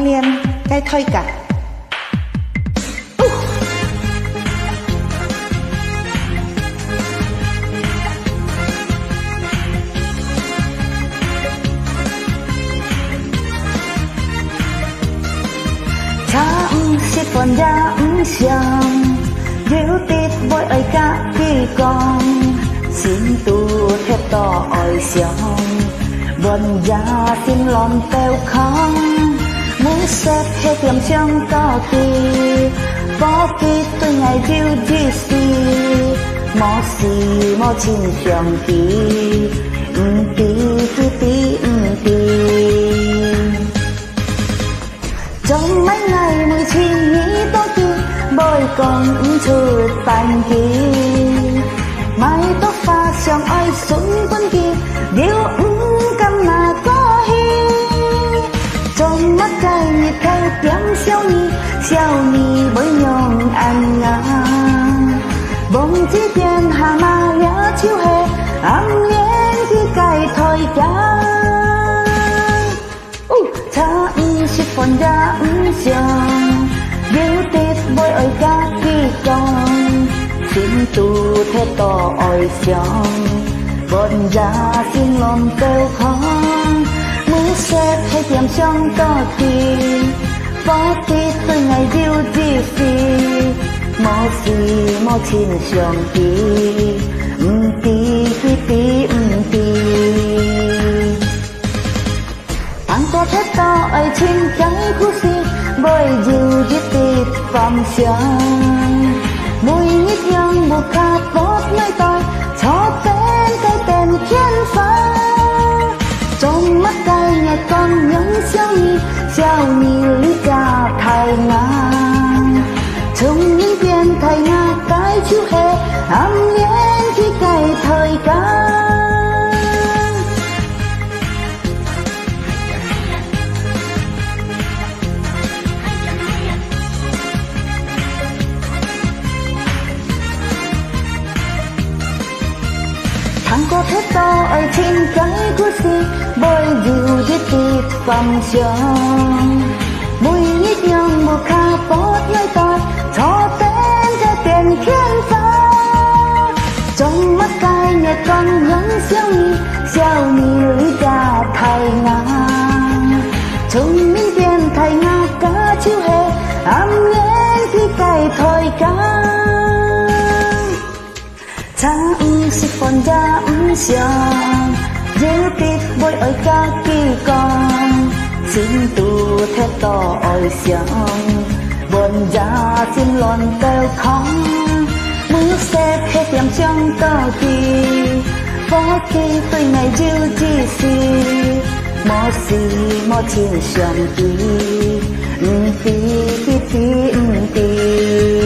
liền cái thôi cả. Chẳng sẽ còn ra chẳng nếu tít bội ấy cả khi con xin tu thép to ỏi xong bọn già xin lon teo không muốn xếp hết tiệm trong to kỳ có kỳ tôi ngày diêu đi xì mò chín trong kỳ tí trong mấy ngày mới chỉ nghĩ to kỳ bồi còn chưa tàn kỳ mái tóc pha trong ai xuống quân kỳ điều cầm mà có hi trong mắt trai nhiệt theo tiếng xiao ni với nhong anh ngà bông chỉ tiền hà ma nhớ chiếu hè âm nhén khi cài thôi cả chẳng sẽ còn ra chẳng nếu tết bôi ơi cả khi con xin tu thế to ỏi xong bọn già xin lòng kêu khó muốn xếp hay tiệm trong to kỳ có tí tôi ngày diêu đi xì mò chín trong kỳ tí anh có thế to ấy trên cái khu xì bởi diêu đi tít vòng sáng mùi nhít nhong buộc khát bót nơi tôi cho tên cái tên thiên phá trong mắt cay nhạt con những xiao ni lý ca thầy ngang trong những viên thầy nga cái chiếu hè âm nhén khi cày thời ca thằng có thế to ở trên cái của xì bôi diều đi tít vòng trường mùi nhít nhong một khá bót nơi tôi cho tên cho tiền thiên phá trong mắt cay nhạt con những xiao ni lý ca thầy ngang trong những tiền thầy nga cá chiếu hè âm nhén khi cày thôi cá chẳng sẽ còn ra chẳng nếu tít bôi ơi cả kỳ con xin tu thép to ỏi xong bọn già xin lon kêu không muốn xếp hết tiệm trong to kỳ có kỳ tôi ngày diêu đi xì mò chín trong kỳ tí